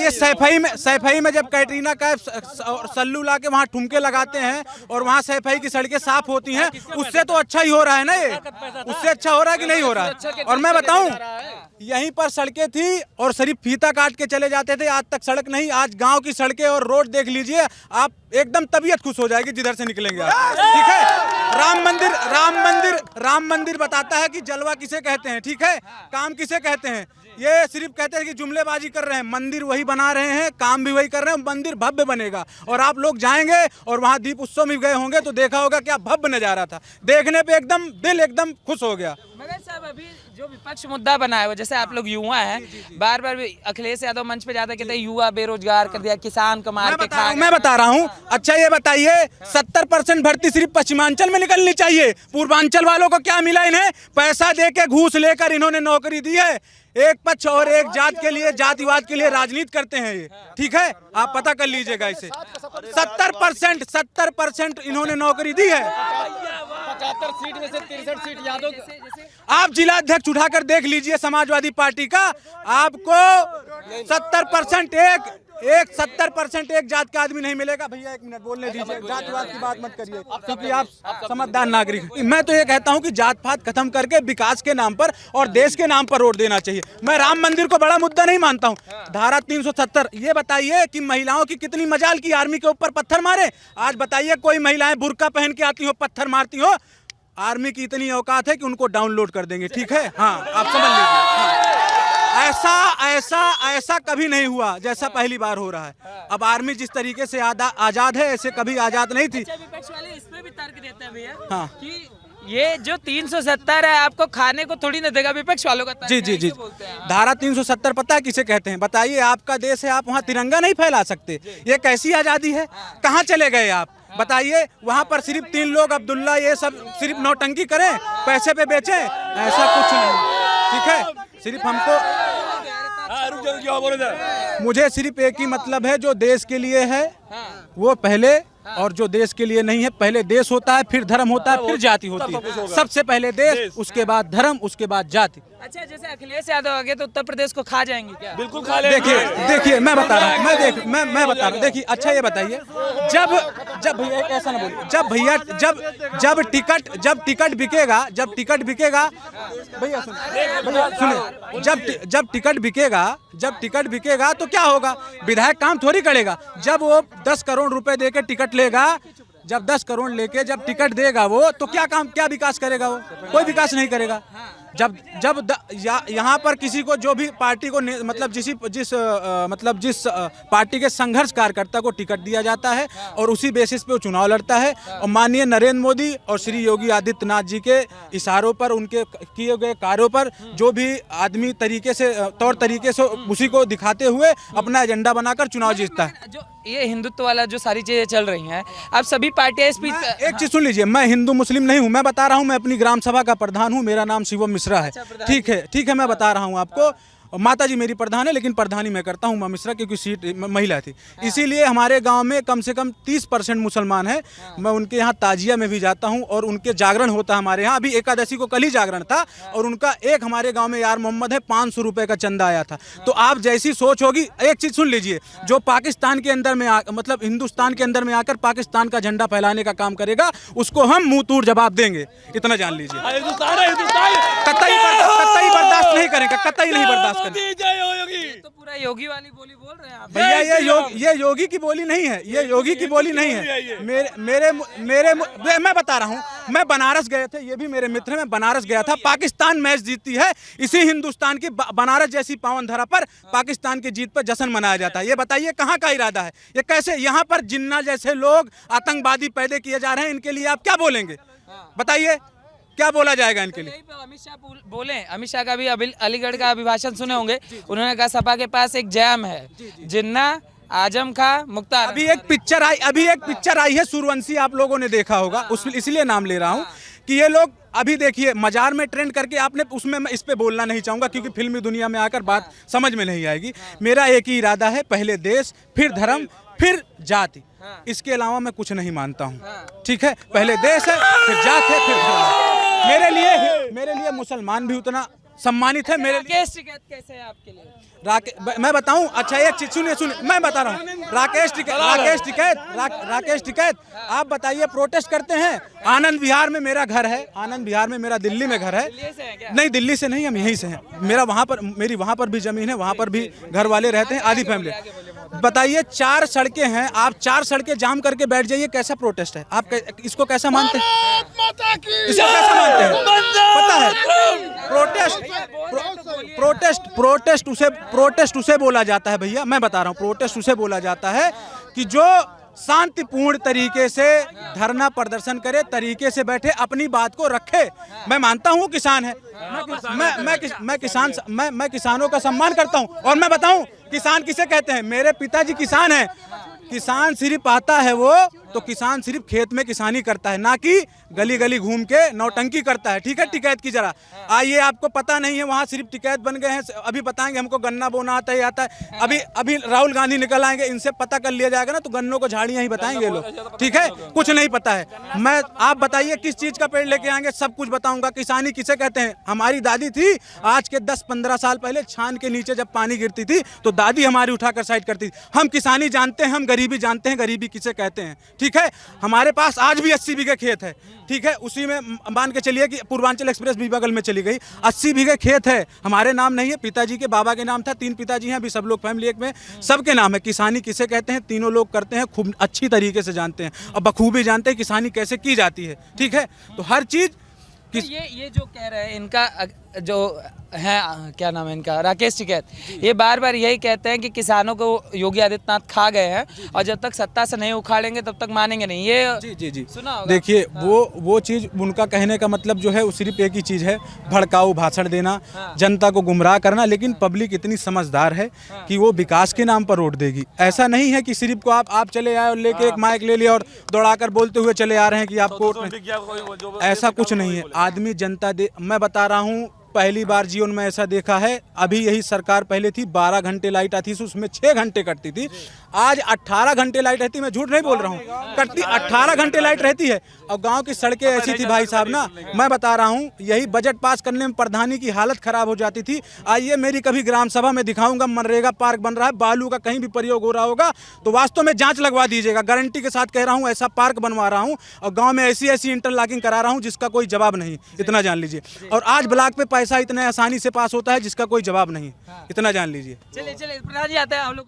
ये सैफई में जब कैटरीना कैफ और सल्लू ला के वहाँ ठुमके लगाते हैं और वहाँ सैफई की सड़कें साफ होती हैं, उससे तो अच्छा ही हो रहा है ना, ये उससे अच्छा हो रहा है कि नहीं हो रहा है। और मैं बताऊं, यहीं पर सड़कें थी और सिर्फ फीता काट के चले जाते थे, आज तक सड़क नहीं। आज गांव की सड़कें और रोड देख लीजिए आप, एकदम तबीयत खुश हो जाएगी जिधर से निकलेंगे आप। ठीक है, राम मंदिर बताता है कि जलवा किसे कहते हैं, ठीक है, काम किसे कहते हैं। ये सिर्फ कहते हैं कि जुमलेबाजी कर रहे हैं, मंदिर वही बना रहे हैं, काम भी वही कर रहे हैं, मंदिर भव्य बनेगा। और आप लोग जाएंगे और वहाँ दीप उत्सव में गए होंगे तो देखा होगा क्या भव्य नजारा था, देखने पे एकदम दिल एकदम खुश हो गया। मगर साहब अभी जो विपक्ष मुद्दा बनाया हुआ, जैसे आप लोग युवा हैं, बार बार अखिलेश यादव मंच पे जाते कहते हैं युवा बेरोजगार कर दिया, किसान को मार के खा। मैं बता रहा हूँ। अच्छा ये बताइए, 70% भर्ती सिर्फ पश्चिमांचल में निकलनी चाहिए, पूर्वांचल वालों को क्या मिला? इन्हें पैसा दे के घूस लेकर इन्होंने नौकरी दी है। एक पक्ष और एक जात के लिए, जातिवाद के लिए राजनीति करते हैं ये, ठीक है, आप पता कर लीजिएगा इसे। 70% इन्होंने नौकरी दी है। 75 सीट में से 63 सीट यादव। आप जिला अध्यक्ष उठाकर देख लीजिए समाजवादी पार्टी का, आपको 70% एक 70% एक जात का आदमी नहीं मिलेगा। भैया एक मिनट बोलने दीजिए, जातिवाद की बात मत करिए क्योंकि आप समझदार नागरिक हैं। मैं तो ये कहता हूं कि जात पात खत्म करके विकास के नाम पर और देश के नाम पर वोट देना चाहिए। मैं राम मंदिर को बड़ा मुद्दा नहीं मानता हूं। धारा 370, ये बताइए कि महिलाओं की कितनी मजाल की आर्मी के ऊपर पत्थर मारे। आज बताइए कोई महिलाएं बुर्का पहन के आती हो, पत्थर मारती हो, आर्मी की इतनी औकात है कि उनको डाउनलोड कर देंगे, ठीक है, हाँ आप समझ लीजिए। ऐसा कभी नहीं हुआ जैसा पहली बार हो रहा है। अब आर्मी जिस तरीके से आजाद है, ऐसे कभी आजाद नहीं थी। अच्छा, विपक्ष वाले इसमें भी तर्क देते हैं भैया, हाँ, कि ये जो 370 है आपको खाने को थोड़ी ना देगा, विपक्ष वालों का तर्क है। जी। धारा 370 पता है किसे कहते हैं? बताइए, आपका देश है, आप वहाँ तिरंगा नहीं फैला सकते, ये कैसी आजादी है? कहाँ चले गए आप? बताइए, वहाँ पर सिर्फ 3 लोग अब्दुल्ला ये सब सिर्फ नौटंकी करें, पैसे पे बेचें, ऐसा कुछ नहीं, ठीक है। सिर्फ हमको मुझे सिर्फ एक ही मतलब है, जो देश के लिए है वो पहले, और जो देश के लिए नहीं है, पहले देश होता है, फिर धर्म होता है, फिर जाति होती है। सबसे पहले देश, उसके बाद धर्म, उसके बाद जाति। अच्छा, जैसे अखिलेश यादव आगे तो उत्तर प्रदेश को खा जाएंगे क्या? बिल्कुल खा लेंगे। देखिए मैं बता रहा हूँ, मैं बता रहा हूँ। देखिए, अच्छा ये बताइए, जब भैया ऐसा ना बोलिए, जब टिकट बिकेगा भैया सुनिए, जब टिकट बिकेगा तो क्या होगा? विधायक काम थोड़ी करेगा। जब वो 10 करोड़ रुपए दे के टिकट लेगा, जब 10 करोड़ लेके जब टिकट देगा वो, तो क्या विकास करेगा? वो कोई विकास नहीं करेगा। जब यहाँ पर किसी को, जो भी पार्टी को मतलब जिस पार्टी के संघर्ष कार्यकर्ता को टिकट दिया जाता है और उसी बेसिस पे वो चुनाव लड़ता है, और माननीय नरेंद्र मोदी और श्री योगी आदित्यनाथ जी के इशारों पर, उनके किए गए कार्यों पर, जो भी आदमी तौर तरीके से उसी को दिखाते हुए अपना एजेंडा बनाकर चुनाव जीतता है। जो ये हिंदुत्व वाला जो सारी चीजें चल रही हैं, अब सभी पार्टियां इस बीच एक चीज सुन लीजिए, मैं हिंदू मुस्लिम नहीं हूं, मैं बता रहा हूं, मैं अपनी ग्राम सभा का प्रधान हूं, मेरा नाम शिवम मिश्रा है, ठीक है, मैं बता रहा हूं आपको। माता जी मेरी प्रधान है, लेकिन प्रधानी मैं करता हूँ मिश्रा, क्योंकि सीट महिला थी। इसीलिए हमारे गांव में कम से कम 30% मुसलमान है। मैं उनके यहाँ ताजिया में भी जाता हूँ और उनके जागरण होता है हमारे यहाँ। अभी एकादशी को कल ही जागरण था और उनका एक हमारे गांव में यार मोहम्मद है, 500 रुपये का चंदा आया था। तो आप जैसी सोच होगी, एक चीज़ सुन लीजिए, जो पाकिस्तान के अंदर में मतलब हिंदुस्तान के अंदर में आकर पाकिस्तान का झंडा फैलाने का काम करेगा, उसको हम मुँह तोड़ जवाब देंगे, इतना जान लीजिए। कतई बर्दाश्त नहीं करेंगे, कतई नहीं बर्दाश्त। तो पूरा योगी वाली बोली बोल रहे हैं आप भैया। ये योगी की बोली नहीं है, ये योगी की बोली नहीं है। मेरे मैं बता रहा हूँ, मैं बनारस गए थे, ये भी मेरे मित्र हैं, मैं बनारस गया था। पाकिस्तान मैच जीतती है, इसी हिंदुस्तान की बनारस जैसी पावन धरा पर पाकिस्तान की जीत पर जश्न मनाया जाता है। ये बताइए कहाँ का इरादा है? ये कैसे यहाँ पर जिन्ना जैसे लोग आतंकवादी पैदा किए जा रहे हैं, इनके लिए आप क्या बोलेंगे? बताइए क्या बोला जाएगा इनके लिए? अमित शाह बोले, अमित शाह का भी अलीगढ़ का अभिभाषण सुने होंगे, उन्होंने कहा सपा के पास एक जैम है, जिन्ना, आजम खां, मुख्तार। अभी एक पिक्चर आई है सूर्यवंशी, आप लोगों ने देखा होगा, इसलिए नाम ले रहा हूँ कि ये लोग अभी देखिए मजार में ट्रेंड करके, आपने उसमें मैं इस पे बोलना नहीं चाहूँगा क्योंकि फिल्मी दुनिया में आकर बात समझ में नहीं आएगी। मेरा एक ही इरादा है, पहले देश, फिर धर्म, फिर जाति, इसके अलावा मैं कुछ नहीं मानता हूँ, ठीक है? पहले देश है, फिर जात है, फिर धर्म है। मेरे लिए मुसलमान भी उतना सम्मानित है। मेरे लिए कैसे है आपके लिए? मैं बताऊं, अच्छा एक चीज सुनिए, मैं बता रहा हूं। राकेश टिकैत, आप बताइए, प्रोटेस्ट करते हैं। आनंद विहार में मेरा घर है, आनंद विहार में मेरा दिल्ली में घर है। नहीं, दिल्ली से नहीं, हम यहीं से हैं। मेरी वहां पर भी जमीन है, वहां पर भी घर वाले रहते हैं, आधी फैमिली। बताइए, 4 सड़कें हैं, आप 4 सड़कें जाम करके बैठ जाइए, कैसा प्रोटेस्ट है? आप इसको कैसा मानते हैं? इसको कैसा मानते हैं? पता है, प्रोटेस्ट उसे बोला जाता है भैया, मैं बता रहा हूँ, प्रोटेस्ट उसे बोला जाता है कि जो शांतिपूर्ण तरीके से धरना प्रदर्शन करे, तरीके से बैठे, अपनी बात को रखे। मैं मानता हूँ किसान है, मैं किसानों का सम्मान करता हूँ। और मैं बताऊं किसान किसे कहते हैं? मेरे पिताजी किसान हैं। किसान सिर्फ आता है वो तो किसान सिर्फ खेत में किसानी करता है, ना कि गली गली घूम के नौटंकी करता है। ठीक है, टिकैत की जरा आइए, आपको पता नहीं है, वहाँ सिर्फ टिकैत बन गए हैं। अभी बताएंगे हमको गन्ना बोना आता है, आता है। अभी राहुल गांधी निकल आएंगे, इनसे पता कर लिया जाएगा ना, तो गन्नों को झाड़ियाँ ही बताएंगे लोग। ठीक है, कुछ नहीं पता है। आप बताइए किस चीज़ का पेड़ लेके आएंगे, सब कुछ बताऊंगा। किसानी किसे कहते हैं? हमारी दादी थी, आज के 10-15 साल पहले छान के नीचे जब पानी गिरती थी तो दादी हमारी उठाकर साइड करती थी। हम किसानी जानते हैं, हम गरीबी जानते हैं, गरीबी किसे कहते हैं। ठीक है, हमारे पास आज भी 80 बीघे खेत है। ठीक है, उसी में मान के चलिए कि पूर्वांचल एक्सप्रेस भी बगल में चली गई। 80 बीघे खेत है, हमारे नाम नहीं है, पिताजी के बाबा के नाम था। 3 पिताजी हैं, अभी सब लोग फैमिली एक में, सबके नाम है। किसानी किसे कहते हैं? तीनों लोग करते हैं, खूब अच्छी तरीके से जानते हैं और बखूबी जानते हैं किसानी कैसे की जाती है। ठीक है, तो हर चीज़ ये जो कह रहे हैं, इनका जो है, क्या नाम है इनका, राकेश टिकैत, ये बार बार यही कहते हैं कि किसानों को योगी आदित्यनाथ खा गए हैं और जब तक सत्ता से नहीं उखाड़ेंगे तब तक मानेंगे नहीं। ये जी सुना होगा। देखिए, वो चीज़, उनका कहने का मतलब जो है वो सिर्फ एक ही चीज़ है, भड़काऊ भाषण देना, जनता को गुमराह करना। लेकिन पब्लिक इतनी समझदार है कि वो विकास के नाम पर वोट देगी। ऐसा नहीं है कि सिर्फ को आप चले आए और लेके एक माइक ले लिया और दौड़ाकर बोलते हुए चले आ रहे हैं कि आपको, ऐसा कुछ नहीं है। आदमी जनता मैं बता रहा हूँ, पहली बार जीवन में ऐसा देखा है। अभी यही सरकार पहले थी, 12 घंटे लाइट आती थी, उसमें 6 घंटे कटती थी। आज 18 घंटे लाइट रहती, मैं झूठ नहीं बोल रहा हूँ, कटती 18 घंटे लाइट रहती है। और गांव की सड़कें ऐसी थी भाई साहब ना, मैं बता रहा हूँ, यही बजट पास करने में प्रधानी की हालत खराब हो जाती थी। आइए, मेरी कभी ग्राम सभा में दिखाऊंगा, मनरेगा पार्क बन रहा है, बालू का कहीं भी प्रयोग हो रहा होगा तो वास्तव में जाँच लगवा दीजिएगा। गारंटी के साथ कह रहा हूँ, ऐसा पार्क बनवा रहा हूँ और गाँव में ऐसी इंटरलॉकिंग करा रहा हूँ जिसका कोई जवाब नहीं, इतना जान लीजिए। और आज ब्लॉक पे पैसा इतने आसानी से पास होता है जिसका कोई जवाब नहीं, इतना जान लीजिए। चलिए प्रधान जी आते हैं हम लोग।